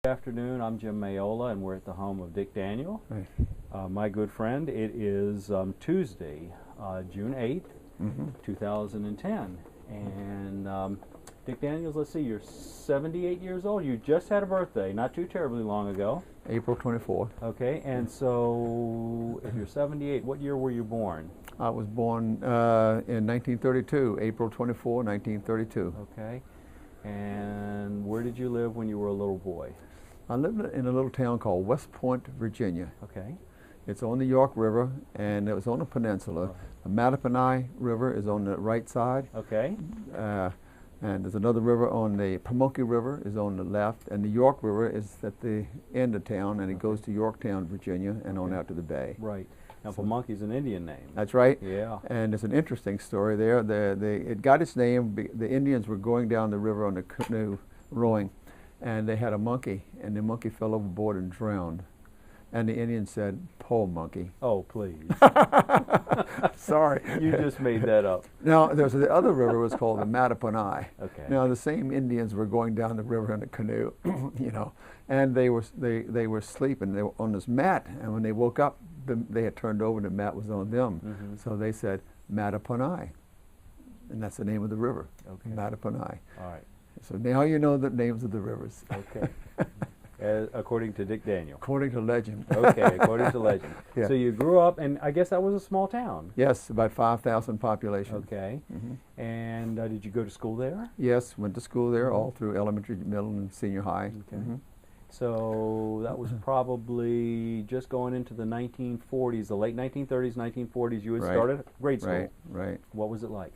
Good afternoon. I'm Jim Mayola, and we're at the home of Dick Daniel, Right. my good friend. It is Tuesday, June 8th, 2010. And Dick Daniels, let's see, you're 78 years old. You just had a birthday, not too terribly long ago. April 24th. Okay, and so if you're 78, what year were you born? I was born in 1932, April 24, 1932. Okay, and where did you live when you were a little boy? I lived in a little town called West Point, Virginia. Okay. It's on the York River, and it was on a peninsula. The Mattaponi River is on the right side. Okay. And there's another river on the Pamunkey River is on the left, and the York River is at the end of town, and it goes to Yorktown, Virginia, and on out to the bay. Right. Now, So- Pamunkey's an Indian name. That's right. Yeah. And there's an interesting story there. It got its name, the Indians were going down the river on a canoe rowing, and they had a monkey, and the monkey fell overboard and drowned. And the Indians said, "Poor monkey." Oh, please. Sorry. You just made that up. Now, there's the other river was called the Mattaponi. Okay. Now, the same Indians were going down the river in a canoe, and they were sleeping. They were on this mat, and when they woke up, they had turned over, and the mat was on them. So they said Mattaponi, and that's the name of the river. Okay. Mattaponi. All right. So now you know the names of the rivers. Okay. According to Dick Daniel. According to legend. Okay, according to legend. Yeah. So you grew up, and I guess that was a small town. Yes, about 5,000 population. Okay. And did you go to school there? Yes, went to school there all through elementary, middle, and senior high. Okay. So that was probably just going into the 1940s, the late 1930s, 1940s. You had Right. started grade school. Right, right. What was it like?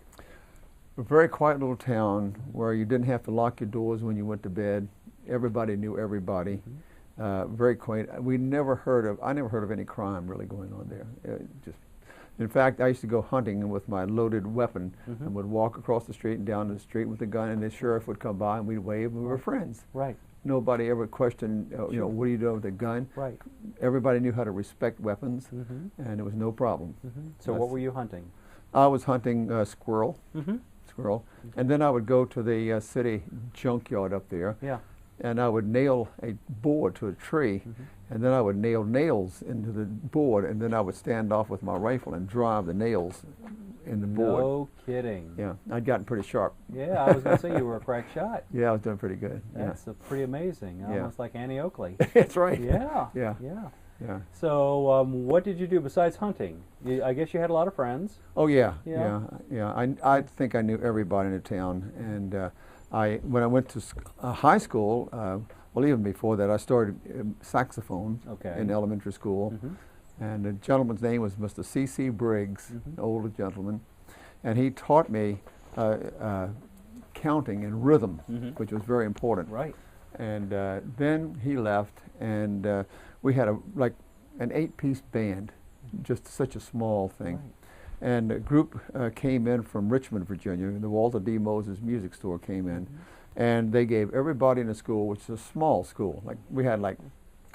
A very quiet little town where you didn't have to lock your doors when you went to bed. Everybody knew everybody. Very quaint. I never heard of any crime really going on there. In fact, I used to go hunting with my loaded weapon and would walk across the street and down the street with a gun, and the sheriff would come by and we'd wave, and we were friends. Right. Nobody ever questioned, what do you do with a gun? Right. Everybody knew how to respect weapons, and it was no problem. So what were you hunting? I was hunting squirrel, and then I would go to the city junkyard up there, Yeah. and I would nail a board to a tree, and then I would nail nails into the board, and then I would stand off with my rifle and drive the nails in the board. No kidding. Yeah, I'd gotten pretty sharp. Yeah, I was going to say you were a crack shot. Yeah, I was doing pretty good. That's pretty amazing. Yeah. Almost like Annie Oakley. That's right. Yeah. Yeah. Yeah. Yeah. So what did you do besides hunting? I guess you had a lot of friends. Oh yeah, Yeah. yeah. I think I knew everybody in the town, and when I went to high school, well, even before that, I started saxophone in elementary school, and the gentleman's name was Mr. C.C. Briggs, an older gentleman, and he taught me counting and rhythm, which was very important. Right. And then he left, and we had like an 8-piece band, just such a small thing. Right. And a group came in from Richmond, Virginia. The Walter D. Moses Music Store came in, and they gave everybody in the school, which is a small school, like we had like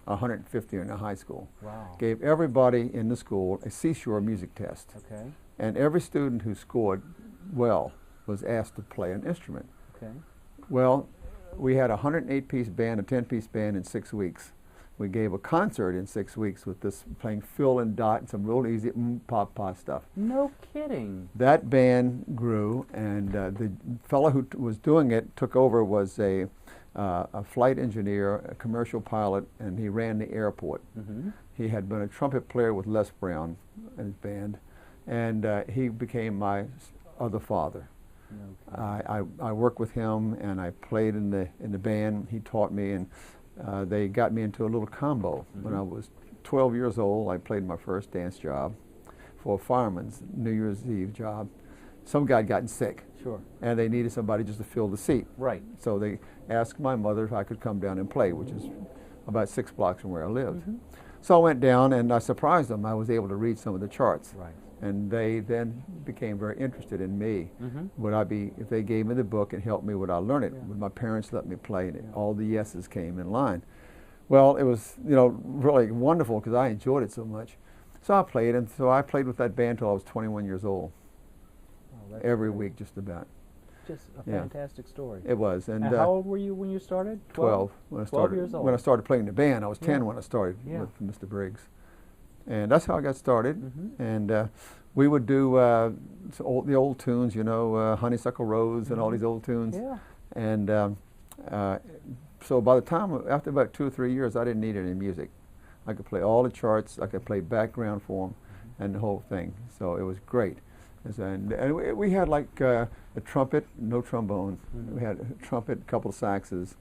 150 in the high school, Wow. gave everybody in the school a seashore music test. Okay. And every student who scored well was asked to play an instrument. Okay. Well, we had a 108-piece band, a 10-piece band in 6 weeks. We gave a concert in 6 weeks with this playing fill and dot and some real easy pa stuff. No kidding. That band grew, and the fellow who was doing it took over was a flight engineer, a commercial pilot, and he ran the airport. He had been a trumpet player with Les Brown in his band, and he became my other father. No I worked with him, and I played in the band. He taught me, and they got me into a little combo. When I was 12 years old, I played my first dance job for a fireman's New Year's Eve job. Some guy had gotten sick, Sure. and they needed somebody just to fill the seat. Right. So they asked my mother if I could come down and play, which is about 6 blocks from where I lived. So I went down, and I surprised them. I was able to read some of the charts. Right. And they then became very interested in me. If they gave me the book and helped me, would I learn it? Would my parents let me play it? All the yeses came in line. Well, it was, really wonderful because I enjoyed it so much. So I played, and so I played with that band till I was 21 years old. Oh, that's Every great. week, just about. just a Yeah. fantastic story. It was. And how old were you when you started? 12 when I 12 started. years old. When I started playing the band, I was 10 Yeah. when I started Yeah. with Mr. Briggs. And that's how I got started. Mm-hmm. And we would do the old tunes, you know, Honeysuckle Rose and all these old tunes. Yeah. And so by the time, after about 2 or 3 years, I didn't need any music. I could play all the charts, I could play background for them, and the whole thing. So it was great. And we had like a trumpet, no trombone. Mm-hmm. We had a trumpet, a couple of saxes,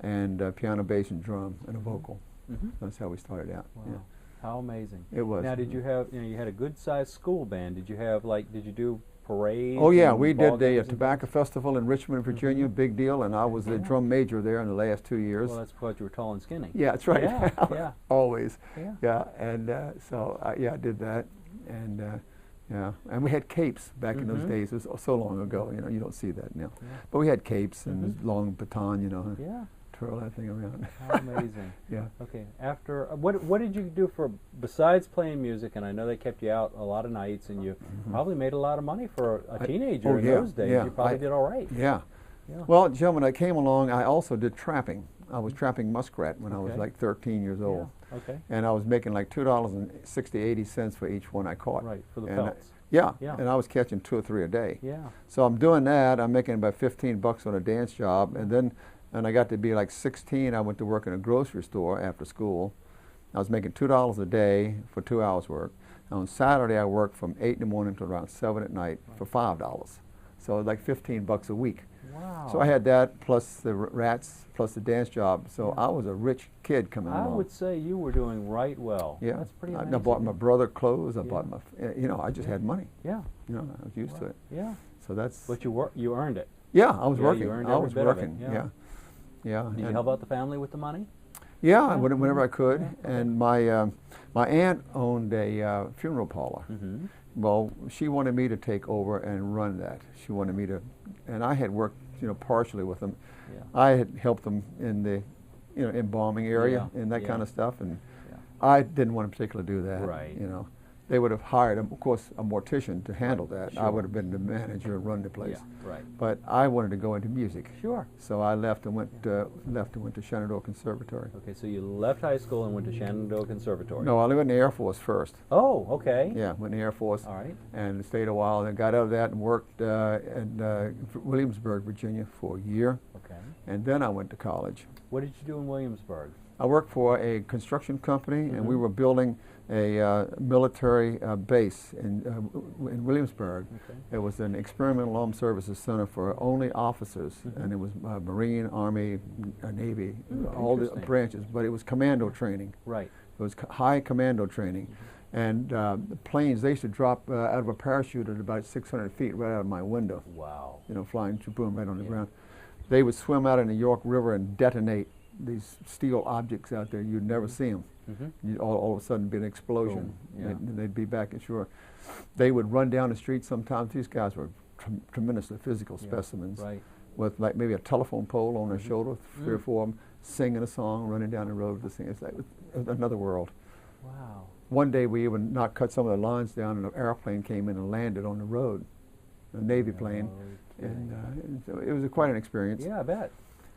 and piano, bass, and drum, and a vocal. Mm-hmm. That's how we started out. Wow. Yeah. How amazing. It was. Now, did you have, you had a good-sized school band. Did you have, like, did you do parades? Oh yeah, and we ball did the games and tobacco things? festival in Richmond, Virginia, big deal, and I was the Yeah. drum major there in the last 2 years. Well, that's because you were tall and skinny. Yeah, that's right. Yeah, yeah. Always. Yeah. Yeah, and so yeah, I did that, and yeah, and we had capes back in those Mhm. days. It was so long ago, you know, you don't see that now. Yeah. But we had capes and Mhm. this long baton, you know, Yeah. twirl that thing around. How amazing. Yeah. Okay. After what did you do for besides playing music? And I know they kept you out a lot of nights, and you probably made a lot of money for a teenager in yeah, those days. yeah, You probably I- did all right. Yeah. Yeah. Well, Jim, when I came along, I also did trapping. I was trapping muskrat when I was Okay. like 13 years old. Yeah. Okay. And I was making like $2.60-80 for each one I caught. Right, for the And pelts. Yeah, Yeah. and I was catching 2 or 3 a day. Yeah. So I'm doing that. I'm making about $15 on a dance job, and then when I got to be like 16, I went to work in a grocery store after school. I was making $2 a day for 2 hours work. And on Saturday, I worked from 8 in the morning till around 7 at night for $5. So like $15 a week. Wow. So I had that plus the rats plus the dance job. So I was a rich kid coming I along. would say you were doing right well. Yeah, That's pretty I amazing. bought my brother clothes. I Yeah. bought my, you know, I just had money. Yeah. You know, I was used to it. Yeah. So that's. But you earned it. Yeah, I was Yeah, you working. earned I every was bit of it, working. yeah. Yeah. Yeah. Did you and- help out the family with the money? Yeah, Yeah, whenever I could. yeah, okay. And my aunt owned a funeral parlor. Mm-hmm. Well, she wanted me to take over and run that. She wanted me to, and I had worked, you know, partially with them. Yeah. I had helped them in the, you know, embalming area Yeah, and that yeah. kind of stuff, and Yeah. I didn't want to particularly do that. Right. You know, they would have hired, of course, a mortician to handle that. I Sure. would have been the manager and run the place. Yeah. Right. But I wanted to go into music. Sure. So I left and went to Shenandoah Conservatory. Okay, so you left high school and went to Shenandoah Conservatory. No, I lived in the Air Force first. Oh, okay. Yeah, went in the Air Force All right. and stayed a while. Then got out of that and worked in Williamsburg, Virginia for a year. Okay. And then I went to college. What did you do in Williamsburg? I worked for a construction company, and we Mhm. were building a military base in Williamsburg. Okay. It was an experimental armed services center for only officers, Mhm. and it was Marine, Army, Navy, Mm, all the interesting. branches. But it was commando training. Right. It was high commando training. And the planes, they used to drop out of a parachute at about 600 feet right out of my window, Wow. you know, flying boom right on the Yeah. ground. They would swim out in the York River and detonate these steel objects out there. You'd never see them. Mm-hmm. All of a sudden be an explosion. Boom, yeah. They'd be back ashore. They would run down the street sometimes. These guys were tremendously physical Yeah. specimens Right. with like maybe a telephone pole on their Mhm. shoulder, 3 or Mm. 4 of them, singing a song, running down the road. This thing. It's like another world. Wow. One day we even not cut some of the lines down, and an airplane came in and landed on the road, a Navy plane, Okay. and so it was quite an experience. Yeah, I bet.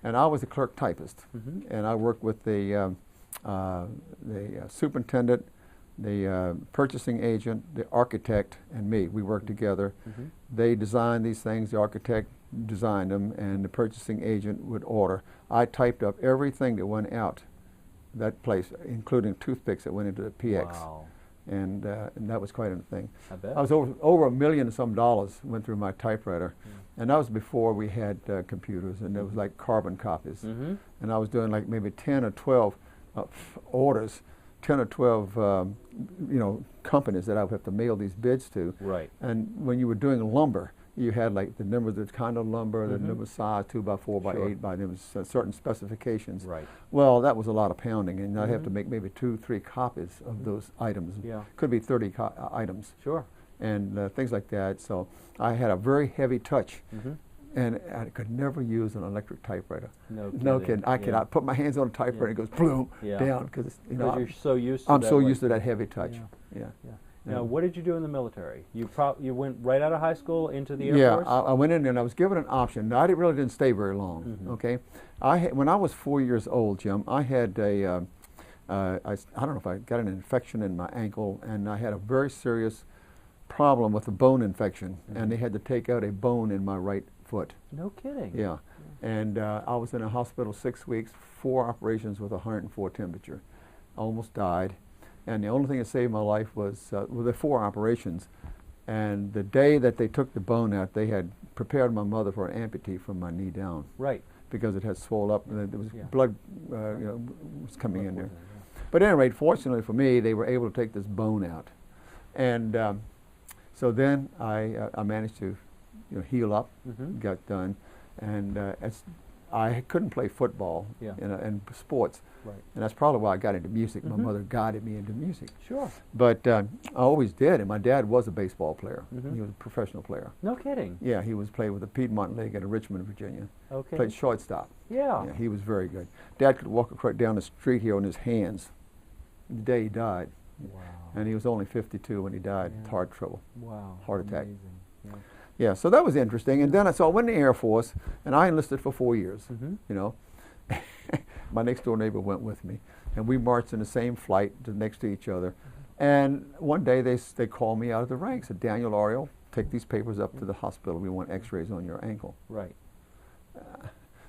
And I was a clerk typist, Mm-hmm. and I worked with the superintendent, the purchasing agent, the architect, and me. We worked together. Mm-hmm. They designed these things. The architect designed them, and the purchasing agent would order. I typed up everything that went out that place, including toothpicks that went into the PX. Wow. And that was quite a thing. I bet. I was over $1 million and some went through my typewriter, and that was before we had computers, and there was like carbon copies. Mm-hmm. And I was doing like maybe 10 or 12 orders, 10 or 12 you know, companies that I would have to mail these bids to. Right. And when you were doing lumber, you had like the number of the kind of lumber, the Mhm. number of size, 2x4 by Sure. 8 by, there was certain specifications. Right. Well, that was a lot of pounding, and I'd have to Mhm. make maybe 2, 3 copies of those items. Yeah. Could be 30 items, Sure. and things like that. So I had a very heavy touch, Mm-hmm. and I could never use an electric typewriter. No kidding. No kidding. I Yeah. cannot put my hands on a typewriter and it goes boom Yeah. down because you know Because you're so used to I'm that, so like- used to that heavy touch. Yeah. Yeah. Yeah. Now, what did you do in the military? You went right out of high school into the Air Yeah, Force? I went in there and I was given an option. I really didn't stay very long. Okay, when I was 4 years old, Jim, I had I don't know if I got an infection in my ankle, and I had a very serious problem with a bone infection, and they had to take out a bone in my right foot. No kidding. Yeah, and I was in a hospital 6 weeks, 4 operations with 104 temperature. Almost died, and the only thing that saved my life was the 4 operations. And the day that they took the bone out, they had prepared my mother for an amputee from my knee down. Right. Because it had swelled up, and there was blood was coming in there. Yeah. But at any rate, fortunately for me, they were able to take this bone out. And so then I managed to heal up, got done, and I couldn't play football and sports. Right. And that's probably why I got into music. My mother guided me into music. Sure. But I always did, and my dad was a baseball player. He was a professional player. No kidding. Yeah, he was playing with the Piedmont League out of Richmond, Virginia. Okay. Played shortstop. Yeah. Yeah, he was very good. Dad could walk across down the street here on his hands the day he died. Wow. And he was only 52 when he died. Yeah. Heart trouble. Wow. Heart attack. Amazing. Yeah. Yeah, so that was interesting. And then I went in the Air Force, and I enlisted for 4 years. You know, my next door neighbor went with me, and we marched in the same flight next to each other. And one day they called me out of the ranks. Said, Daniel Ariel, take these papers up to the hospital. We want X-rays on your ankle. Right.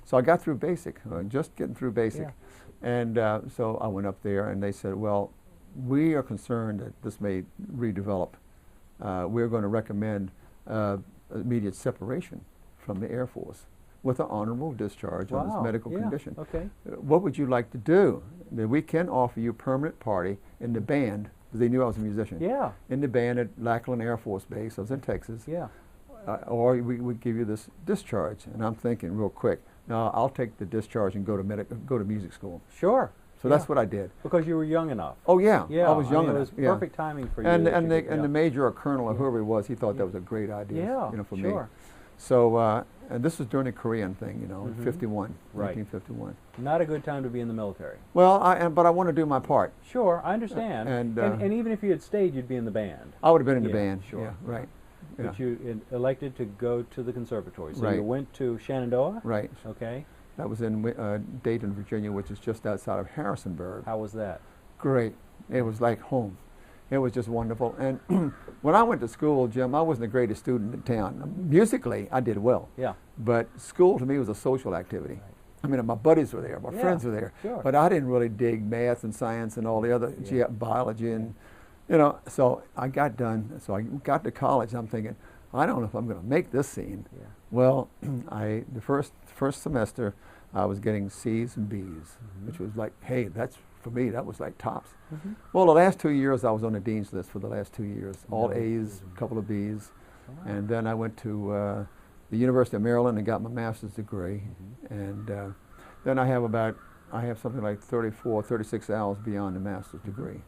So I got through basic, just getting through basic. Yeah. And so I went up there, and they said, well, we are concerned that this may redevelop. We're going to recommend immediate separation from the Air Force with an honorable discharge on this medical condition. Okay. What would you like to do? That we can offer you permanent party in the band, because they knew I was a musician. Yeah. In the band at Lackland Air Force Base. I was in Texas. Yeah. Or we would give you this discharge. And I'm thinking real quick, no, I'll take the discharge and go to music school. Sure. So that's what I did. Because you were young enough. Oh yeah, Yeah. I was young enough. It was yeah. perfect timing for you. And that the major or colonel or whoever he was, he thought that was a great idea. Yeah. For sure. me. So and this was during the Korean thing, in 51, Right. 1951. Not a good time to be in the military. Well, but I want to do my part. Sure, I understand. And even if you had stayed, you'd be in the band. I would have been in the Yeah, band. sure. Yeah, right. Yeah. But you elected to go to the conservatory. So Right. you went to Shenandoah? Right. Okay. That was in Dayton, Virginia, which is just outside of Harrisonburg. How was that? Great. It was like home. It was just wonderful. And when I went to school, Jim, I wasn't the greatest student in town. Musically, I did well. Yeah. But school to me was a social activity. Right. I mean, my buddies were there, my Yeah, friends were there. sure. But I didn't really dig math and science and all the other biology and, so I got done. So I got to college. I'm thinking, I don't know if I'm going to make this scene. Yeah. Well, the first semester, I was getting C's and B's, which was like, hey, for me, that was like tops. Well, the last 2 years, I was on the dean's list for the last 2 years. All A's, a couple of B's. Wow. And then I went to the University of Maryland and got my master's degree. And then I have something like 34, 36 hours beyond the master's degree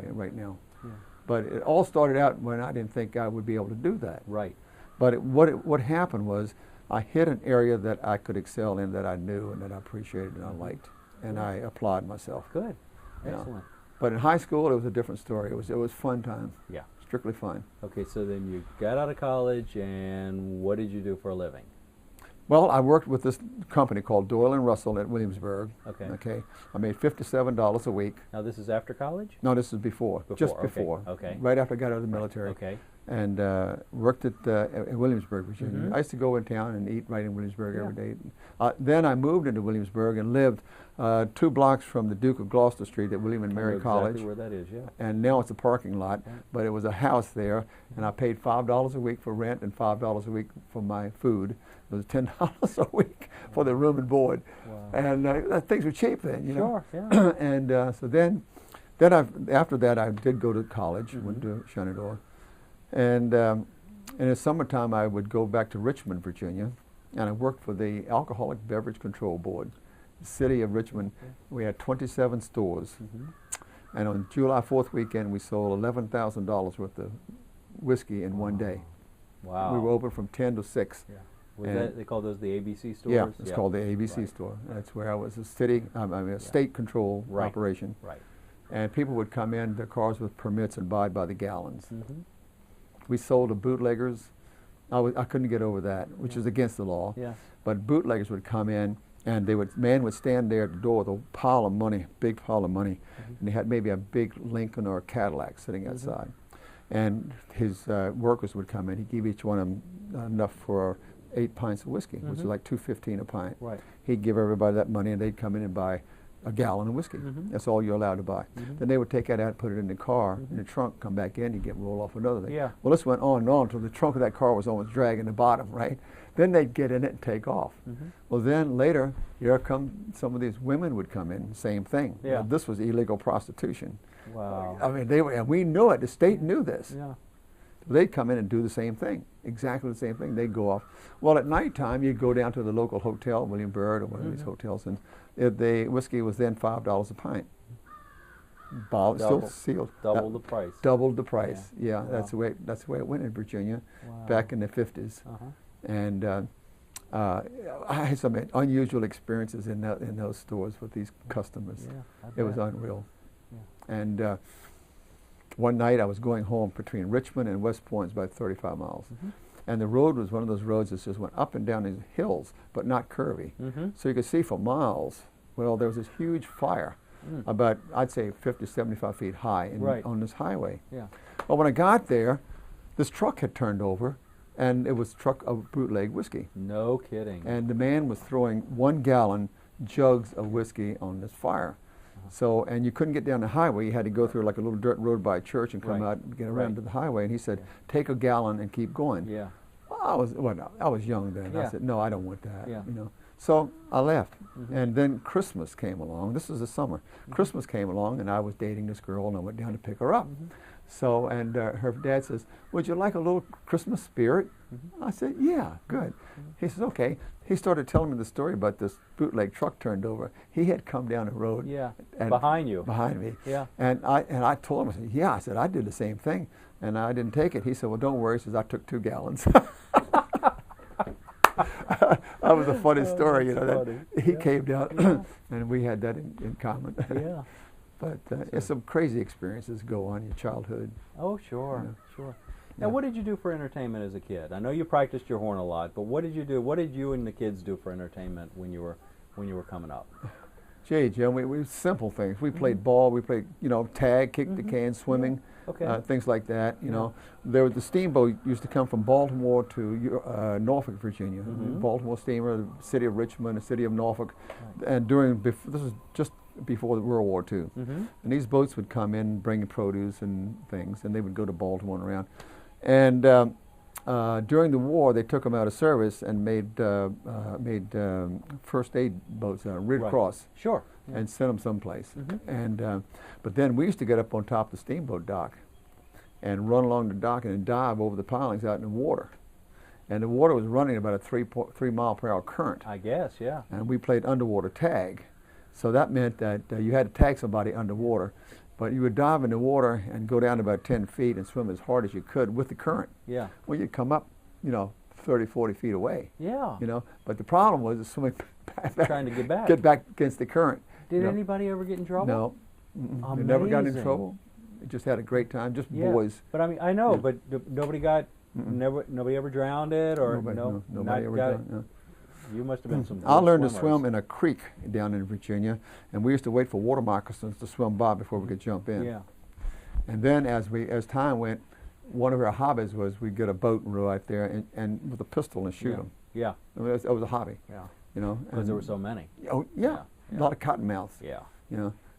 right now. Yeah. But it all started out when I didn't think I would be able to do that. Right. But what happened was I hit an area that I could excel in, that I knew and that I appreciated and I liked, and I applied myself. Good. Yeah. Excellent. But in high school, it was a different story. It was fun time. Yeah. Strictly fun. Okay, so then you got out of college, and what did you do for a living? Well, I worked with this company called Doyle and Russell at Williamsburg. Okay. Okay. I made $57 a week. Now this is after college? No, this is before. Just okay, before. okay. Right after I got out of the military. Okay. And worked at Williamsburg, Virginia. I used to go in town and eat right in Williamsburg every day. Then I moved into Williamsburg and lived 2 blocks from the Duke of Gloucester Street at William and Mary College. Exactly where that is, yeah. And now it's a parking lot, Yeah. but it was a house there, and I paid $5 a week for rent and $5 a week for my food. It was $10 a week for the room and board. Wow. And things were cheap then, Sure, yeah. And so then after that, I did go to college, went to Shenandoah. And in the summertime, I would go back to Richmond, Virginia, and I worked for the Alcoholic Beverage Control Board. The city of Richmond, we had 27 stores. And on July 4th weekend, we sold $11,000 worth of whiskey in one day. Wow. We were open from 10 to 6. Yeah. Was that, they call those the ABC stores? Yeah, it's called the ABC store. That's where I was a state control operation. Right. and people would come in, their cars with permits, and buy by the gallons. Mm-hmm. We sold to bootleggers. I couldn't get over that, which is against the law. Yeah. But bootleggers would come in, and man would stand there at the door with a pile of money, big pile of money, and he had maybe a big Lincoln or a Cadillac sitting outside. And his workers would come in. He'd give each one of them enough for 8 pints of whiskey, which is like $2.15 a pint. Right. He'd give everybody that money, and they'd come in and buy a gallon of whiskey. That's all you're allowed to buy. Then they would take that out, put it in the car, in the trunk, come back in, you roll off another thing. Yeah. Well, this went on and on until the trunk of that car was almost dragging the bottom, right? Then they'd get in it and take off. Well, then later, here come some of these women would come in, same thing. Yeah. This was illegal prostitution. Wow. I mean, and we knew it. The state knew this. Yeah. They'd come in and do the same thing, exactly the same thing. They'd go off. Well, at nighttime, you'd go down to the local hotel, William Byrd or one of these hotels, and the whiskey was then $5 a pint. Bottle, still sealed. Double the price. Doubled the price. Yeah, Wow. that's the way it went in Virginia Wow. back in the 50s. And I had some unusual experiences in those stores with these customers. Yeah, It was unreal. Yeah. And one night I was going home between Richmond and West Point, it's about 35 miles. And the road was one of those roads that just went up and down these hills, but not curvy. So you could see for miles. Well, there was this huge fire, about, I'd say, 50, 75 feet high on this highway. Yeah. Well, when I got there, this truck had turned over, and it was a truck of bootleg whiskey. No kidding. And the man was throwing 1 gallon jugs of whiskey on this fire. So, and you couldn't get down the highway. You had to go through like a little dirt road by a church and come out and get around to the highway. And he said, take a gallon and keep going. Yeah. Well, I was young then. Yeah. I said, no, I don't want that. Yeah. You know. So I left. And then Christmas came along. This was the summer. Christmas came along, and I was dating this girl, and I went down to pick her up. So, and her dad says, would you like a little Christmas spirit? I said, yeah, good. He says, okay. He started telling me the story about this bootleg truck turned over. He had come down the road. Yeah. And Behind you. Behind me. Yeah. And I told him, I said, yeah. I said, I did the same thing. And I didn't take it. He said, well, don't worry. He says, I took 2 gallons. That was a funny story, you know. That he came down, and we had that in common. Yeah. But it's some crazy experiences go on in your childhood. Oh, sure, Yeah. sure. Now, what did you do for entertainment as a kid? I know you practiced your horn a lot, but what did you do? What did you and the kids do for entertainment when you were coming up? Gee, Jim, we simple things. We played ball. We played, tag, kick the can, swimming, Okay. things like that. You know, there was the steamboat used to come from Baltimore to Norfolk, Virginia. Baltimore steamer, the city of Richmond, the city of Norfolk, and this was just before World War II. And these boats would come in, bringing produce and things, and they would go to Baltimore and around. And during the war, they took them out of service and made first aid boats, Red Cross, Sure. and sent them someplace. And but then we used to get up on top of the steamboat dock and run along the dock and dive over the pilings out in the water. And the water was running about a 3 mile per hour current. I guess, yeah. And we played underwater tag. So that meant that you had to tag somebody underwater. But you would dive in the water and go down about 10 feet and swim as hard as you could with the current. Yeah. Well, you'd come up, 30, 40 feet away. Yeah. But the problem was the swimming back, Trying to get back. Get back against the current. Did anybody ever get in trouble? No. We never got in Amazing. trouble. We just had a great time, just Yeah. boys. But I mean, I know, but nobody got, nobody ever drowned it, or Nobody ever done, no. You must have been some. I good learned to swimmers. swim in a creek down in Virginia, and we used to wait for water moccasins to swim by before we could jump in. Yeah. And then as time went, one of our hobbies was we'd get a boat and row out there and with a pistol and shoot them. Yeah. I mean, that was a hobby. Yeah. and Because there were so many. Oh yeah, Yeah. a lot of cottonmouths. Yeah.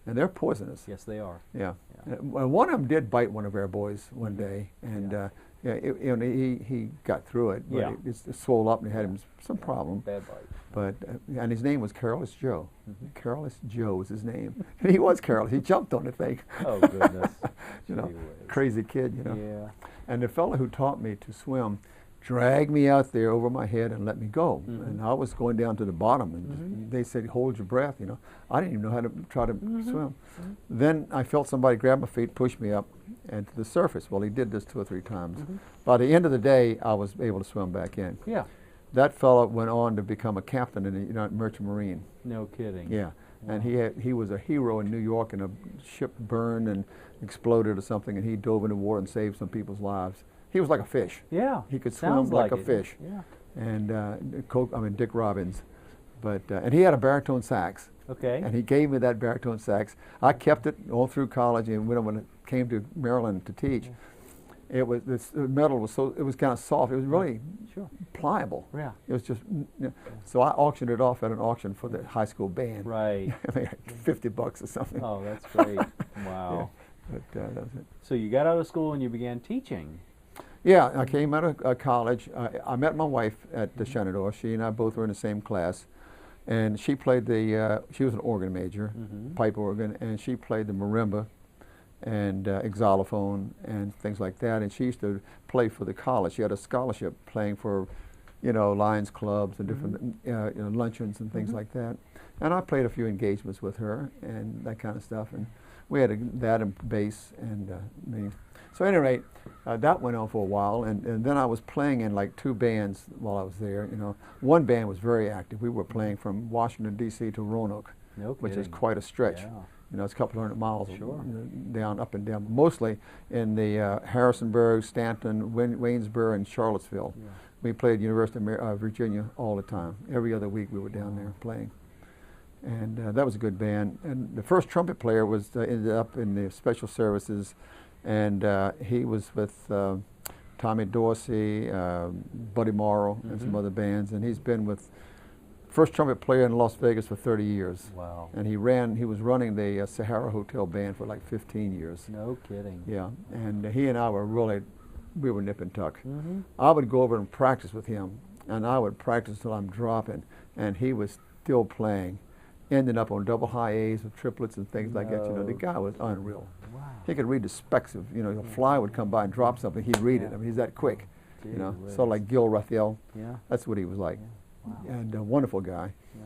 And they're poisonous. Yes, they are. Yeah. Yeah. Well, one of them did bite one of our boys one day, and he got through it, but Yeah. it swelled up and he had him some problem. Bad bite. But and his name was Careless Joe. Careless Joe was his name. And he was careless. He jumped on the thing. Oh goodness. Gee whiz. whiz. Crazy kid, Yeah. And the fellow who taught me to swim dragged me out there over my head and let me go. And I was going down to the bottom, and they said, hold your breath, I didn't even know how to try to swim. Then I felt somebody grab my feet, push me up and to the surface. Well, he did this 2 or 3 times. By the end of the day, I was able to swim back in. Yeah. That fellow went on to become a captain in the Merchant Marine. No kidding. Yeah. and he was a hero in New York, and a ship burned and exploded or something, and he dove into water and saved some people's lives. He was like a fish. Yeah. He could swim like a fish. Yeah. And Dick Robbins, but and he had a baritone sax. Okay. And he gave me that baritone sax. I kept it all through college, and when it came to Maryland to teach, it was the metal was it was kind of soft. It was really pliable. Yeah. It was just so I auctioned it off at an auction for the high school band. Right. I mean, $50 or something. Oh, that's great. Wow. Yeah. But that was it. So you got out of school and you began teaching. Yeah, I came out of college. I met my wife at the Shenandoah. She and I both were in the same class, and she played she was an organ major, pipe organ, and she played the marimba and xylophone and things like that. And she used to play for the college. She had a scholarship playing for, Lions clubs and different luncheons and things like that. And I played a few engagements with her and that kind of stuff. And we had that and bass and me. So at any rate, that went on for a while, and then I was playing in like 2 bands while I was there. One band was very active. We were playing from Washington D.C. to Roanoke, which is quite a stretch. Yeah. It's a couple hundred miles Sure. up and down, mostly in the Harrisonburg, Stanton, Waynesboro, and Charlottesville. Yeah. We played University of Virginia all the time. Every other week we were down there playing. And that was a good band. And the first trumpet player was ended up in the special services, and he was with Tommy Dorsey, Buddy Morrow, and some other bands. And he's been with first trumpet player in Las Vegas for 30 years. Wow. And he was running the Sahara Hotel band for like 15 years. No kidding. Yeah. And he and I we were nip and tuck. I would go over and practice with him, and I would practice till I'm dropping, and he was still playing, ending up on double high A's with triplets and things like that. The guy was unreal. Wow. He could read the specs of, a fly would come by and drop something, he'd read it. I mean, he's that quick, sort of like Gil Raphael. Yeah. That's what he was like. Yeah. Wow. And a wonderful guy. Yeah.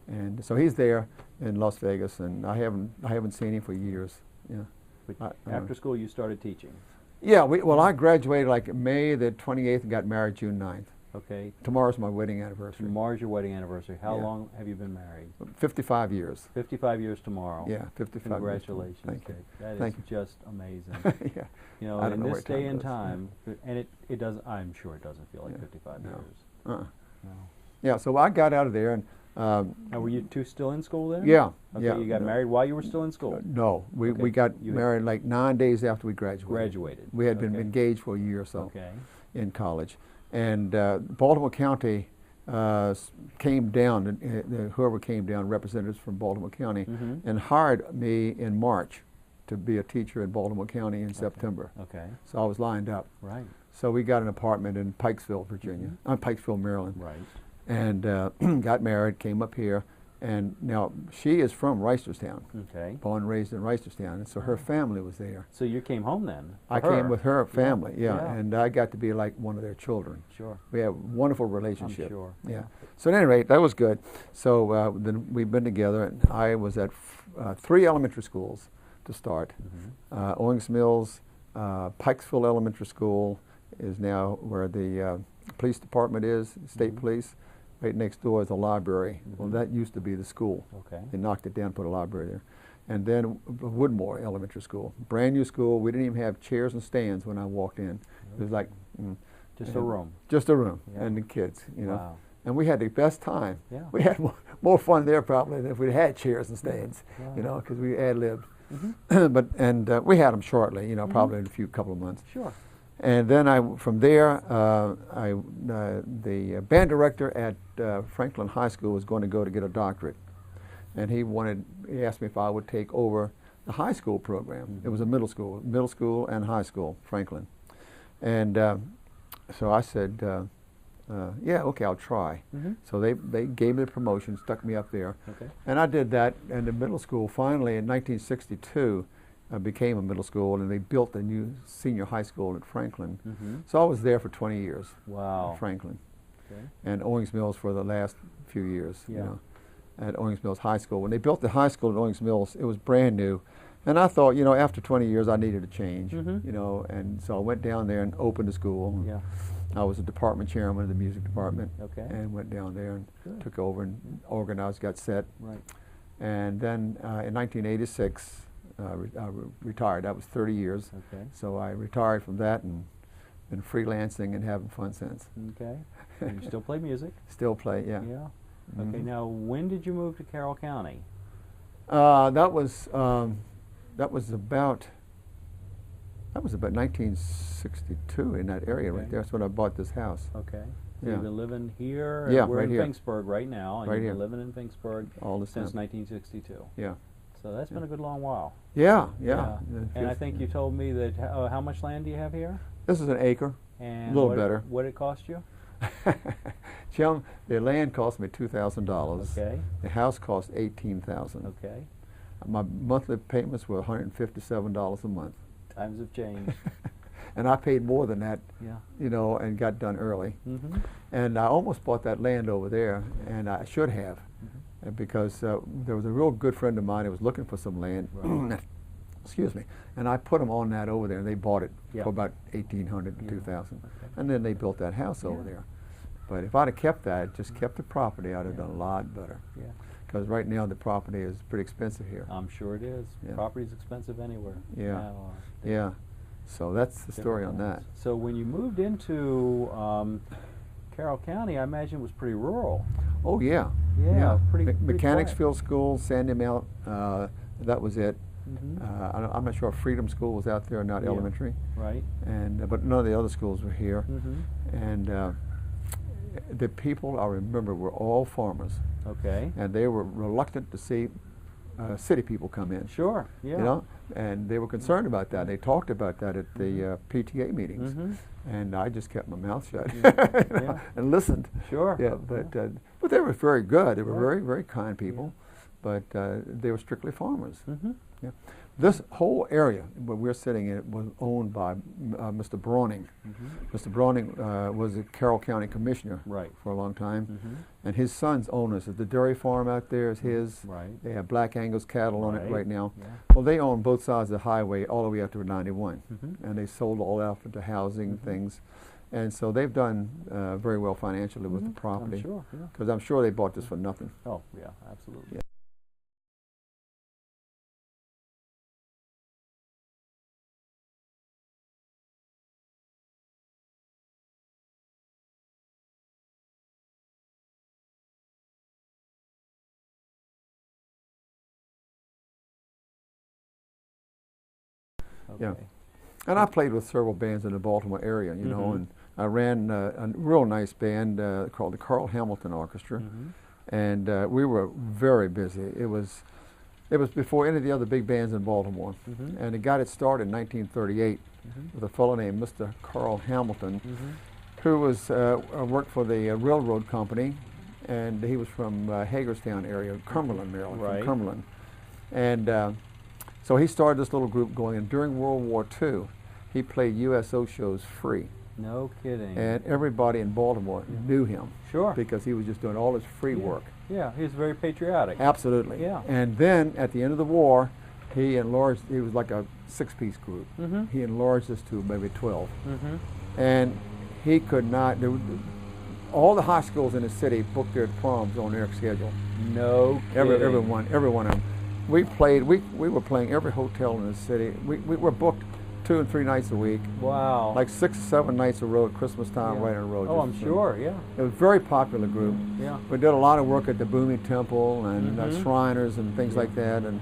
And so he's there in Las Vegas, and I haven't seen him for years. Yeah. But after school, you started teaching. Yeah. I graduated like May the 28th and got married June 9th. Okay. Tomorrow's my wedding anniversary. Tomorrow's your wedding anniversary. How long have you been married? 55 years. 55 years tomorrow. Yeah, 55 Congratulations. Years. Thank you. That is just amazing. Yeah. In this day and time, and it doesn't, I'm sure it doesn't feel like 55 years. No. Yeah, so I got out of there, and now, were you two still in school then? Yeah. Okay, yeah, you got married while you were still in school? No, we got married like 9 days after we graduated. We had been engaged for a year or so in college. And Baltimore County came down, whoever came down, representatives from Baltimore County, and hired me in March to be a teacher in Baltimore County in September. Okay. So I was lined up. Right. So we got an apartment in Pikesville, Virginia, Pikesville, Maryland. Right. And got married, came up here, and now she is from Reisterstown. Okay. Born and raised in Reisterstown, and so her family was there. So you came home then? I came with her family, and I got to be like one of their children. Sure. We have a wonderful relationship. I'm sure. Yeah. So at any rate, that was good. So then we've been together, and I was at 3 elementary schools to start. Owings Mills, Pikesville Elementary School is now where the police department is, state police. Right next door is a library. Well, that used to be the school. Okay. They knocked it down, put a library there. And then Woodmore Elementary School, brand new school. We didn't even have chairs and stands when I walked in. It was like just a room. Just a room, Yeah. and the kids, Wow. And we had the best time. Yeah. We had more fun there probably than if we had chairs and stands, Wow. because we ad-libbed. But we had them shortly, probably in a couple of months. Sure. And then from there, the band director at Franklin High School was going to go to get a doctorate, and he asked me if I would take over the high school program. It was a middle school and high school, Franklin, and so I said, yeah, okay, I'll try. So they gave me the promotion, stuck me up there, and I did that. And the middle school finally in 1962. Became a middle school, and they built a new senior high school at Franklin. So I was there for 20 years. Wow. At Franklin. Okay. And Owings Mills for the last few years. At Owings Mills High School. When they built the high school at Owings Mills, it was brand new, and I thought, after 20 years, I needed a change. And so I went down there and opened the school. Yeah. I was a department chairman of the music department. Okay. And went down there and took over and organized, got set. Right. And then in 1986, retired. That was 30 years. Okay. So I retired from that and been freelancing and having fun since. Okay. And you still play music? Still play, yeah. Yeah. Okay. Now, when did you move to Carroll County? That was about 1962 in that area right Okay. there. That's when I bought this house. Okay. So Yeah. you've been living here. Yeah, We're right in here. Finksburg right now, and Right you've here. been living in Finksburg All this since time. 1962. Yeah. So that's been a good long while. Yeah, yeah. And I think you told me that how much land do you have here? This is an acre. And A little what better. What did it cost you? Jim, the land cost me $2,000. Okay. The house cost $18,000. Okay. My monthly payments were $157 a month. Times have changed. And I paid more than that, Yeah. you know, and got done early. Mm-hmm. And I almost bought that land over there, and I should have, because there was a real good friend of mine who was looking for some land. Right. Excuse me. And I put them on that over there, and they bought it Yeah. for about $1,800 to Yeah. $2,000. Okay. And then they built that house over Yeah. there. But if I'd have kept that, just kept the property, I'd have Yeah. done a lot better. Yeah. Because right now the property is pretty expensive here. I'm sure it is. Yeah. Property's expensive anywhere. Yeah. Now, Yeah. So that's the story on different that. homes. So when you moved into Carroll County, I imagine it was pretty rural. Oh yeah. Yeah, pretty Mechanicsville School, Sandy Mount, that was it. Mm-hmm. I'm not sure if Freedom School was out there or not, Yeah. elementary. Right. And but none of the other schools were here. Mm-hmm. And the people I remember were all farmers, Okay. and they were reluctant to see city people come in. Sure. Yeah. You know, and they were concerned about that. They talked about that at the PTA meetings, Mm-hmm. and I just kept my mouth shut Yeah. you know, Yeah. and listened. Sure. Yeah, but they were very good. They were Right. very, very kind people, but they were strictly farmers. Mm-hmm. Yeah. This whole area where we're sitting in was owned by Mr. Browning. Mm-hmm. Mr. Browning was a Carroll County commissioner Right. for a long time, Mm-hmm. and his sons own us. The dairy farm out there is his. Right. They have Black Angus cattle on it Right. right now. Yeah. Well, they own both sides of the highway all the way up to 91, Mm-hmm. and they sold all out into housing Mhm. things, and so they've done very well financially with the Mhm. property. I'm sure. Yeah. Because I'm sure they bought this for nothing. Oh, yeah. Absolutely. Yeah. Okay. Yeah. And I played with several bands in the Baltimore area, you know, Mhm. and I ran a real nice band called the Carl Hamilton Orchestra, Mhm. and we were very busy. It was before any of the other big bands in Baltimore, Mhm. and it got its start in 1938 Mhm. with a fellow named Mr. Carl Hamilton, Mhm. who was worked for the railroad company, and he was from Hagerstown area, Cumberland, Maryland, Right. from Cumberland, and so he started this little group going. And during World War II, he played USO shows free, No kidding. and everybody in Baltimore knew him Sure. because he was just doing all his free Yeah. work. Yeah, he's very patriotic. Absolutely. Yeah. And then at the end of the war, he enlarged. He was like a six-piece group. Mm-hmm. He enlarged this to maybe 12. Mm-hmm. And he could not. All the high schools in the city booked their proms on their schedule. No kidding. Every one of them. We played. We were playing every hotel in the city. We were booked 2 and 3 nights a week, Wow. like 6 or 7 nights a road. Christmas time, Yeah. right on the road. Oh, I'm just, sure. Yeah. It was a very popular group. Yeah. We did a lot of work at the Booming Temple and Mhm. Shriners and things Yeah. like that. And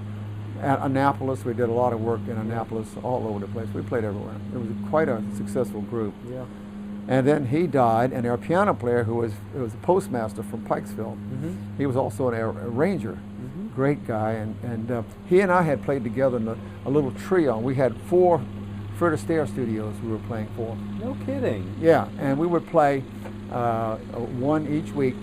at Annapolis, we did a lot of work in Annapolis, all over the place. We played everywhere. It was quite a successful group. Yeah. And then he died, and our piano player, who was a postmaster from Pikesville, Mm-hmm. he was also a ranger, Mm-hmm. great guy. And he and I had played together in a little trio. We had 4 Fred Astaire studios we were playing for. No kidding. Yeah, and we would play one each week,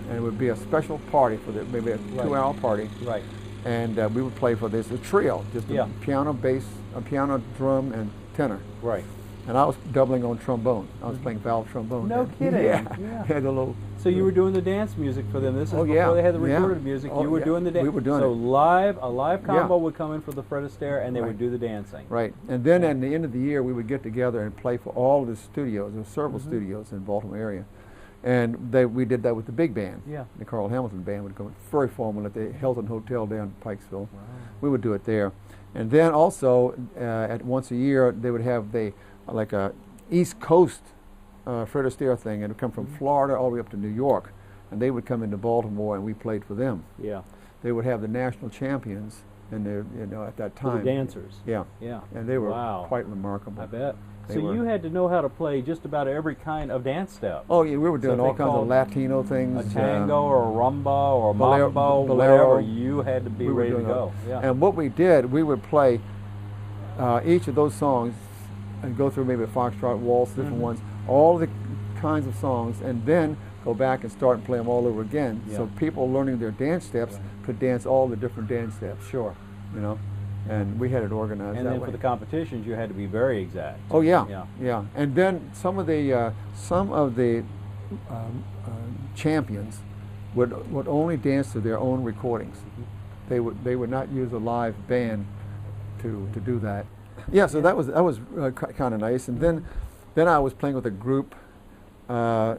and it would be a special party for maybe a 2-hour party. Right. And we would play for this, a trio, just Yeah. a piano, bass, a piano, drum, and tenor. Right. And I was doubling on trombone. I was playing valve trombone. No then. kidding. Yeah. Yeah. Had a little. So you were doing the dance music for them. This is Oh, before yeah. they had the Yeah. recorded music. Oh, You were yeah. doing the dance. We were doing so it. a live combo would come in for the Fred Astaire, and they Right. would do the dancing. Right. And then at the end of the year, we would get together and play for all the studios. There were several Mhm. studios in the Baltimore area. And we did that with the big band. Yeah. The Carl Hamilton band would go very formal at the Hilton Hotel down in Pikesville. Wow. We would do it there. And then also, at once a year, they would have like a East Coast Fred Astaire thing, and it would come from Florida all the way up to New York. And they would come into Baltimore, and we played for them. Yeah. They would have the national champions, and at that time. The dancers. Yeah. Yeah. And they were Wow. quite remarkable. I bet. They So were. you had to know how to play just about every kind of dance step. Oh yeah, we were doing So all they kinds of called Latino things. A tango or a rumba or a bolero- mambo, bolero. whatever. You had to be We were ready to doing go. all- Yeah. And what we did, we would play each of those songs and go through maybe a foxtrot, waltz, different ones, all the kinds of songs, and then go back and start and play them all over again. Yeah. So people learning their dance steps could dance all the different dance steps. Sure. You know, and we had it organized And that then way. for the competitions, you had to be very exact. Oh yeah, Yeah. yeah. And then some of the champions would only dance to their own recordings. They would not use a live band to do that. Yeah, so that was kind of nice. And then I was playing with a group. The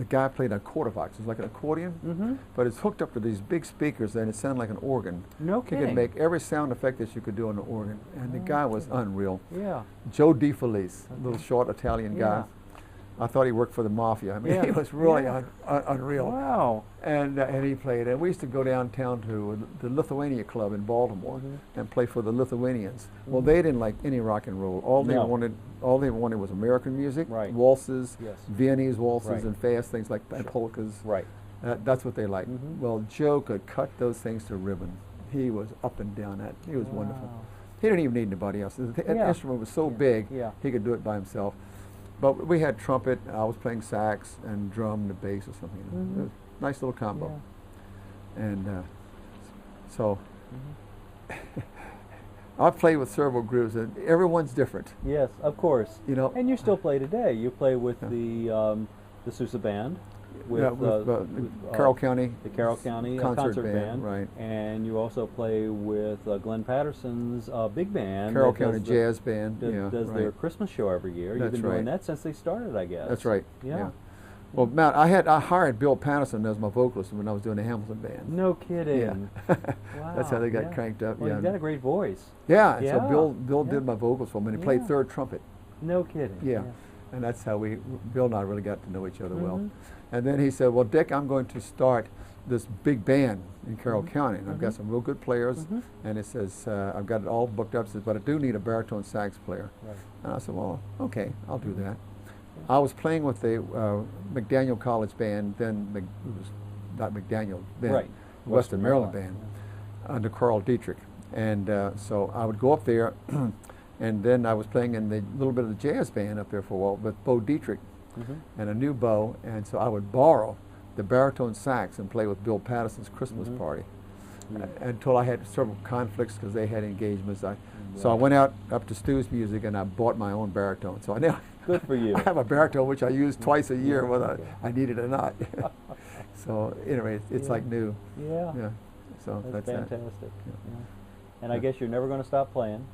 guy played a quarterbox. It's like an accordion, but it's hooked up to these big speakers, and it sounded like an organ. No He kidding. could make every sound effect that you could do on an organ, and the guy was unreal. Yeah. Joe DeFelice, a little short Italian guy. I thought he worked for the mafia. I mean, Yeah. he was really Yeah. unreal. Wow. And he played. And we used to go downtown to the Lithuania Club in Baltimore and play for the Lithuanians. Well, they didn't like any rock and roll. All they No. wanted was American music, Right. waltzes, Yes. Viennese waltzes, Right. and fast things like and polkas. Right. That's what they liked. Well, Joe could cut those things to ribbon. He was up and down that. He was wonderful. Wow. He didn't even need anybody else. The Yeah. instrument was so Yeah. big, Yeah. he could do it by himself. But we had trumpet, I was playing sax, and drum, the bass or something. It was a nice little combo. Yeah. And so I've played with several groups, and everyone's different. Yes, of course. You know, And you still play today. You play with the Sousa Band, with, yeah, with Carroll County, the Carroll County concert band, band, right. And you also play with Glenn Patterson's big band. Carroll that County does the- Jazz Band. does right. their Christmas show every year. You've That's been doing right. that since they started, I guess. That's right. Yeah. Well, Matt, I hired Bill Patterson as my vocalist when I was doing the Hamilton band. No kidding. Yeah. Wow. That's how they got yeah. cranked up. Well, yeah. you've got a great voice. Yeah, and so Yeah. Bill Yeah. did my vocals for me, and he played Yeah. third trumpet. No kidding. Yeah. And that's how Bill and I really got to know each other well. Mhm. And then he said, well, Dick, I'm going to start this big band in Carroll County, and I've got some real good players, and it says, I've got it all booked up, says, but I do need a baritone sax player. Right. And I said, well, okay, I'll do that. I was playing with the McDaniel College band, then it was not McDaniel, then Right. Western Maryland band, under Carl Dietrich. And so I would go up there, and then I was playing in the little bit of the jazz band up there for a while with Bo Dietrich and a new bow, and so I would borrow the baritone sax and play with Bill Patterson's Christmas party until I had several conflicts because they had engagements. So I went out up to Stu's Music and I bought my own baritone. So I now Good for you. I have a baritone which I use twice a year whether I need it or not. So anyway, it's like new. Yeah. Yeah. So That's that's fantastic. Yeah. Yeah. And I guess you're never going to stop playing.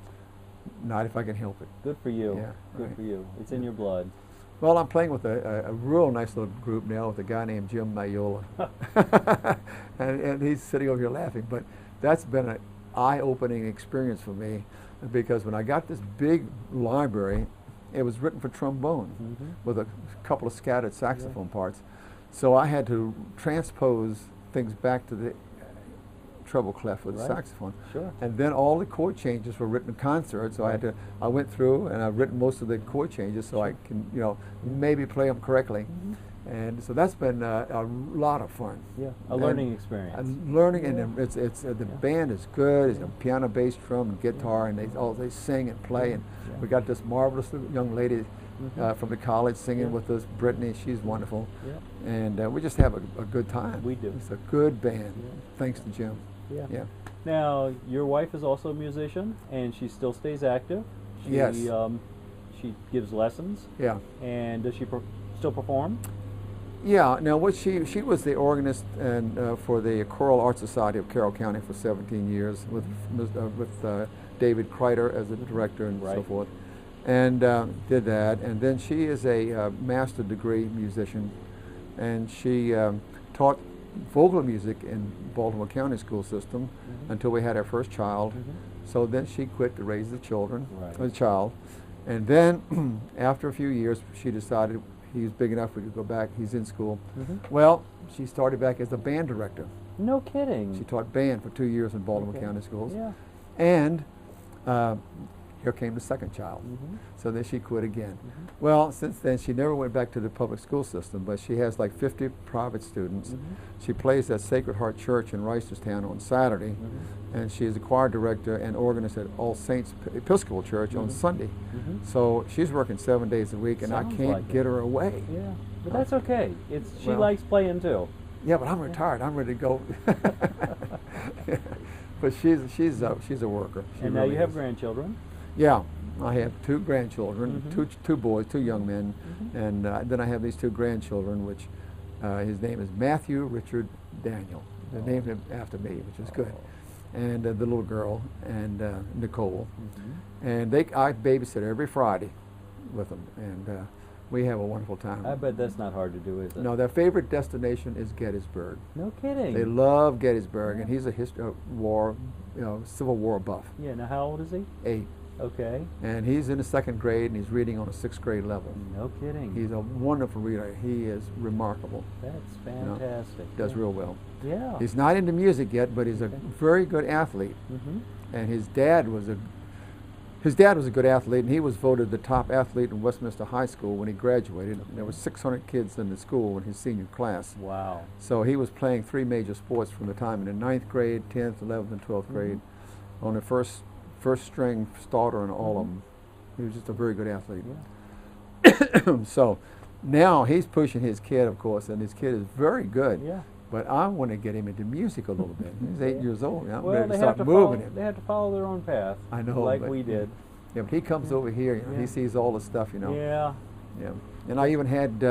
not if I can help it. Good for you. Yeah, Good right. for you. It's in your blood. Well, I'm playing with a real nice little group now with a guy named Jim Mayola. and he's sitting over here laughing. But that's been an eye-opening experience for me because when I got this big library, it was written for trombone with a couple of scattered saxophone parts. So I had to transpose things back to the treble clef with the saxophone. Sure. And then all the chord changes were written in concert, so I went through and I've written most of the chord changes so I can, maybe play them correctly. And so that's been a lot of fun. Yeah, a learning experience. And learning, and the band is good. It's a piano, bass, drum, and guitar, and they sing and play. And we got this marvelous young lady from the college singing with us, Brittany. She's wonderful. Yeah. And we just have a good time. We do. It's a good band, thanks to Jim. Yeah. Yeah. Now, your wife is also a musician, and she still stays active. She, Yes. She gives lessons. Yeah. And does she still perform? Yeah. Now, what she was the organist and for the Choral Art Society of Carroll County for 17 years with David Kreider as the director and so forth, and did that. And then she is a master degree musician, and she taught vocal music in Baltimore County school system until we had our first child. So then she quit to raise the children, the child, and then after a few years, she decided he was big enough we could go back. He's in school. Well, she started back as a band director. No kidding. She taught band for 2 years in Baltimore County schools. Yeah. And here came the second child. So then she quit again. Well, since then, she never went back to the public school system, but she has like 50 private students. She plays at Sacred Heart Church in Reisterstown on Saturday, and she is a choir director and organist at All Saints Episcopal Church on Sunday. So she's working 7 days a week, and Sounds I can't like get her away. Yeah, but that's okay. She likes playing too. Yeah, but I'm retired. I'm ready to go. But she's a worker. She And now really you have is. grandchildren. Yeah, I have 2 grandchildren, two boys, 2 young men, and then I have these 2 grandchildren, which his name is Matthew Richard Daniel. They named him after me, which is good. And the little girl, and Nicole. And I babysit every Friday with them, and we have a wonderful time. I bet that's not hard to do, is it? No, their favorite destination is Gettysburg. No kidding. They love Gettysburg, and he's a war, Civil War buff. Yeah. Now, how old is he? 8. Okay. And he's in the 2nd grade, and he's reading on a 6th grade level. No kidding. He's a wonderful reader. He is remarkable. That's fantastic. Does real well. Yeah. He's not into music yet, but he's a very good athlete. And his dad was a good athlete, and he was voted the top athlete in Westminster High School when he graduated. There were 600 kids in the school in his senior class. Wow. So he was playing 3 major sports from the time in the 9th grade, 10th, 11th, and 12th grade, on the first string starter in all of them. He was just a very good athlete. So now he's pushing his kid, of course, and his kid is very good. Yeah. But I want to get him into music a little bit. He's 8 years old. I'm Well, ready to they start have to moving follow, him. They have to follow their own path. I know, like but- we did. Yeah, but he comes over here. He sees all the stuff, Yeah. Yeah. And I even had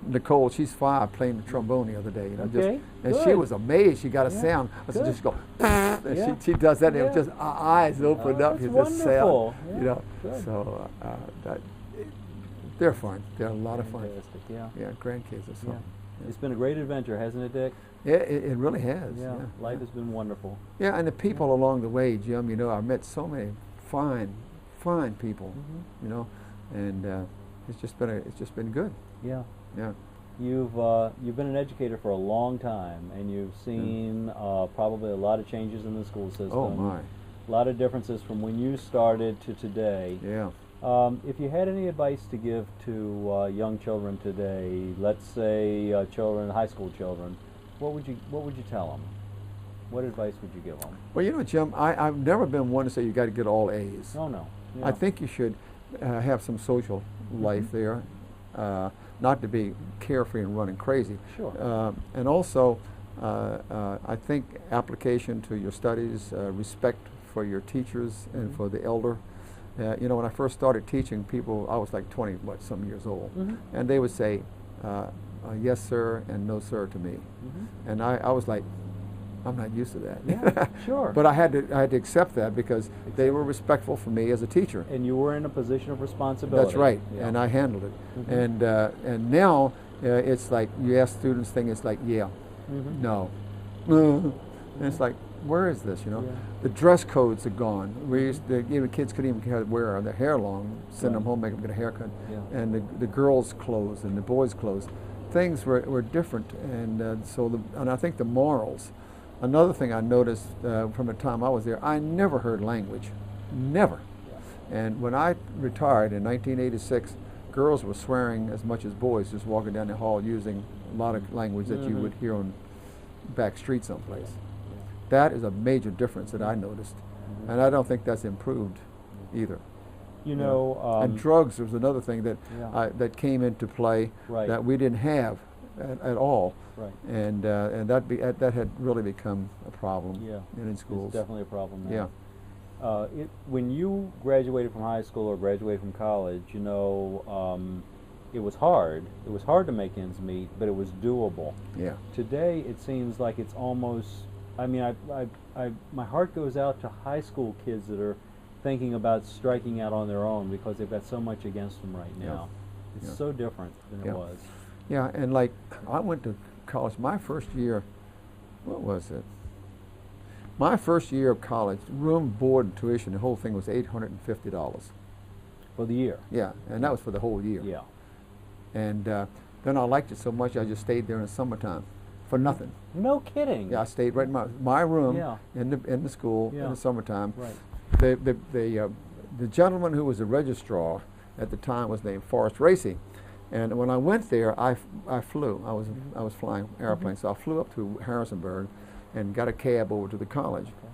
Nicole, she's 5, playing the trombone the other day. Okay, and she good. was amazed. She got a sound. I said, good. just go, and she does that, and it was just our eyes opened up. That's You just wonderful. sound, Yeah, good. So they're fun. They're a lot of fun. Fantastic. Yeah. Yeah, grandkids are fun. It's been a great adventure, hasn't it, Dick? Yeah, it really has. Yeah. Life has been wonderful. Yeah, and the people along the way, Jim, I've met so many fine people, and it's just been good. Yeah. Yeah. You've been an educator for a long time, and you've seen probably a lot of changes in the school system. Oh my. A lot of differences from when you started to today. Yeah. If you had any advice to give to young children today, let's say high school children, what would you tell them? What advice would you give them? Well, Jim, I've never been one to say you got to get all A's. Oh no. Yeah. I think you should have some social life there, not to be carefree and running crazy. Sure. And also, I think application to your studies, respect for your teachers and for the elder. When I first started teaching people, I was like 20-some years old, and they would say, yes, sir, and no, sir, to me. And I was like, I'm not used to that. Yeah, sure. But I had to accept that because they were respectful for me as a teacher. And you were in a position of responsibility. That's right, Yeah. and I handled it. And now it's like you ask students things, it's like, yeah, no. And it's like, where is this, Yeah. The dress codes are gone. We used to, kids couldn't even wear their hair long, send them home, make them get a haircut. Yeah. And the girls' clothes and the boys' clothes. Things were different, and and I think the morals. Another thing I noticed from the time I was there, I never heard language, never. Yeah. And when I retired in 1986, girls were swearing as much as boys, just walking down the hall using a lot of language that you would hear on back street someplace. That is a major difference that I noticed, and I don't think that's improved either. And drugs was another thing that that came into play that we didn't have at all. Right. And that had really become a problem in schools. It's definitely a problem now. Yeah. When you graduated from high school or graduated from college, it was hard. It was hard to make ends meet, but it was doable. Yeah. Today, it seems like it's almost. I mean, my heart goes out to high school kids that are thinking about striking out on their own because they've got so much against them right now. It's so different than it was. Yeah, and like I went to college my first year. What was it? My first year of college, room, board, and tuition, the whole thing was $850 For the year. Yeah, and that was for the whole year. Yeah. And then I liked it so much I just stayed there in the summertime for nothing. No kidding. Yeah, I stayed right in my room Yeah. in the school Yeah. in the summertime. Right. The gentleman who was the registrar at the time was named Forrest Racy, and when I went there, I flew. I was flying airplanes, so I flew up to Harrisonburg, and got a cab over to the college. Okay.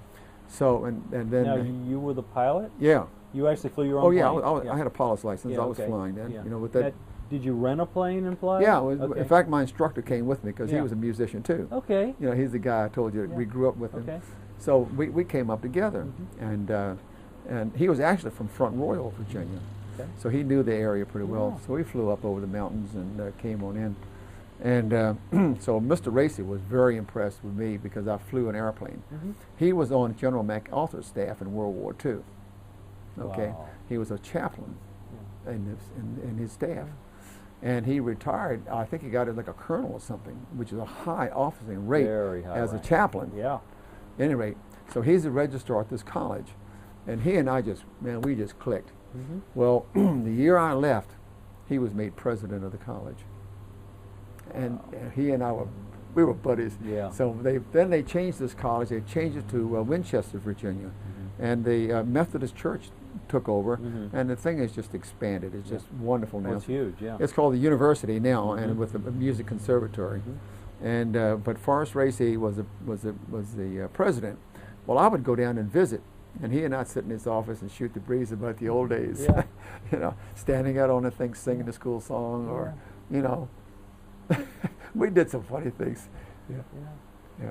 So and then Now you were the pilot? yeah. You actually flew your own Oh yeah, plane? I had a pilot's license. Yeah, I was okay. flying then. Yeah. You know, with that. Now, did you rent a plane and fly? Yeah, Okay. in fact, my instructor came with me because he Yeah. was a musician too. Okay. You know, he's the guy I told you that we Yeah. grew up with him. Okay. So we came up together, Mhm. and he was actually from Front Royal, Virginia. Okay. So he knew the area pretty well. Yeah. So we flew up over the mountains and came on in. And so Mr. Racy was very impressed with me because I flew an airplane. Mhm. He was on General MacArthur's staff in World War II. Okay, Wow. he was a chaplain Yeah. in his staff, and he retired. I think he got it like a colonel or something, which is a high officing rate Very high as a rank. chaplain. Yeah. At any rate, so he's a registrar at this college, and he and I we just clicked. Mhm. Well, the year I left, he was made president of the college, and he and I we were buddies. Yeah. So then they changed this college. They changed it to Winchester, Virginia, Mhm. and the Methodist Church took over, Mhm. and the thing has just expanded. It's Yeah. just wonderful now. Well, it's huge, yeah. It's called the University now, and Mhm. with the music conservatory. Mhm. And but Forrest Racy was the president. Well, I would go down and visit, and he and I'd sit in his office and shoot the breeze about the old days. Yeah. You know, standing out on the thing, singing the school song, or you know, we did some funny things. Yeah, Yeah.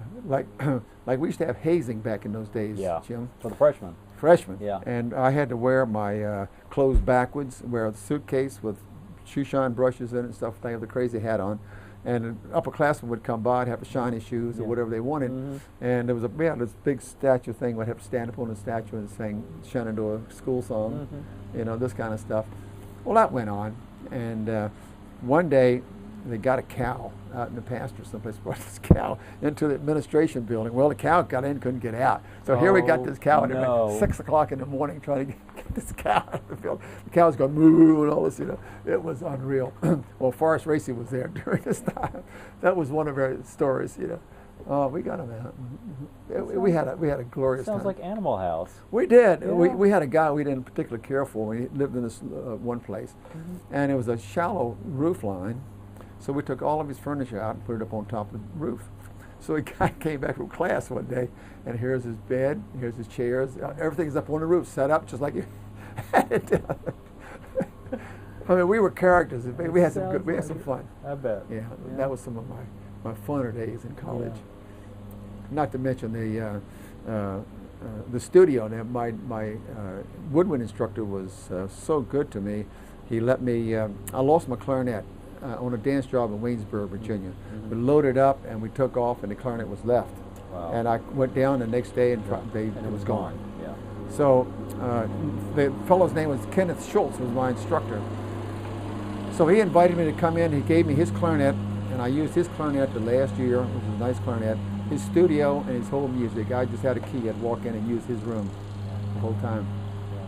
yeah. Like we used to have hazing back in those days, Yeah. Jim. For the freshmen. Freshmen. Yeah. And I had to wear my clothes backwards, wear a suitcase with shoe shine brushes in it and stuff. I have the crazy hat on. And an upperclassman would come by and have shiny shoes or Yeah. whatever they wanted. Mhm. And we had this big statue thing. We'd have to stand up on the statue and sing Shenandoah school song, Mhm. you know, this kind of stuff. Well, that went on. And one day, they got a cow out in the pasture someplace, brought this cow into the administration building. Well, the cow got in, couldn't get out. So here we got this cow at no. 6 o'clock in the morning trying to get this cow out of the building. The cow's going moo and all this, you know. It was unreal. Well, Forrest Racy was there during this time. That was one of our stories, you know. Oh, we got him out. We had a glorious Sounds time. like Animal House. We did. Yeah. We had a guy we didn't particularly care for. We lived in this one place, and it was a shallow roof line. So we took all of his furniture out and put it up on top of the roof. So the guy came back from class one day, and here's his bed, here's his chairs, everything's up on the roof, set up just like you had it. I mean, we were characters. We had some good, we had some fun. I bet. Yeah, that was some of my funner days in college. Not to mention the studio. Now, my woodwind instructor was so good to me. He let me. I lost my clarinet on a dance job in Waynesboro, Virginia. Mhm. We loaded up and we took off, and the clarinet was left. Wow. And I went down the next day, and And it was gone. Yeah. So the fellow's name was Kenneth Schultz, was my instructor. So he invited me to come in. He gave me his clarinet, and I used his clarinet the last year, which was a nice clarinet. His studio and his whole music. I just had a key. I'd walk in and use his room the whole time.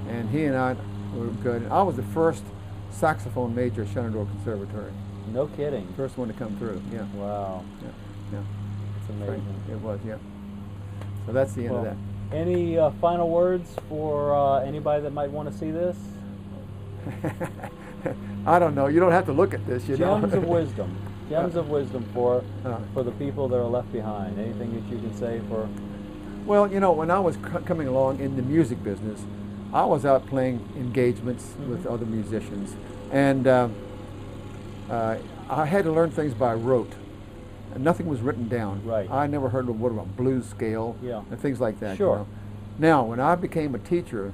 And he and I were good. I was the first saxophone major at Shenandoah Conservatory. No kidding. First one to come through. Yeah. Wow. Yeah. It's amazing. It was. Yeah. So that's the end of that. Any final words for anybody that might want to see this? I don't know. You don't have to look at this, you know. Gems of wisdom. Gems of wisdom for Uh. the people that are left behind. Anything that you can say for? Well, you know, when I was coming along in the music business, I was out playing engagements with other musicians, and I had to learn things by rote. And nothing was written down. Right. I never heard of what a blues scale Yeah. and things like that. Sure. You know? Now, when I became a teacher,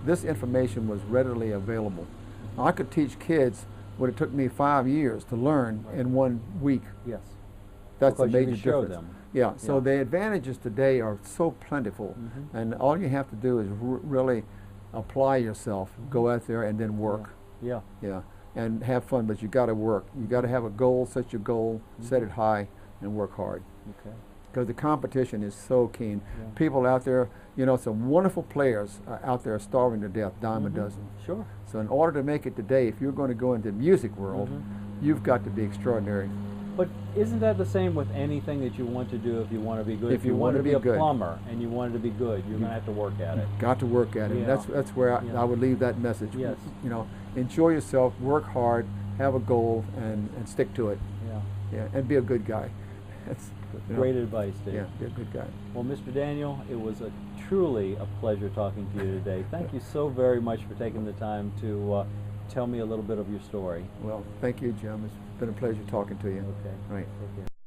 this information was readily available. I could teach kids what it took me 5 years to learn in 1 week. Yes. That's Because a you major can show difference. them. Yeah, so Yeah. the advantages today are so plentiful, and all you have to do is really apply yourself, go out there and then work. Yeah. Yeah, and have fun, but you got to work. You got to have a goal, set your goal, set it high, and work hard. Okay. Because the competition is so keen. Yeah. People out there, you know, some wonderful players out there starving to death, dime a dozen. Sure. So in order to make it today, if you're going to go into the music world, you've got to be extraordinary. But isn't that the same with anything that you want to do if you want to be good? If you want to to be be a good. plumber and you wanted to be good, you're going to have to work at it. Got to work at it. Yeah. That's where Yeah. I would leave that message. Yes. You know, enjoy yourself, work hard, have a goal, and stick to it. Yeah. Yeah, and be a good guy. That's you know, Great advice, Dave. Yeah, be a good guy. Well, Mr. Daniel, it was truly a pleasure talking to you today. Thank you so very much for taking the time to tell me a little bit of your story. Well, thank you, Jim. It's been a pleasure talking to you. Okay. Right. Take care.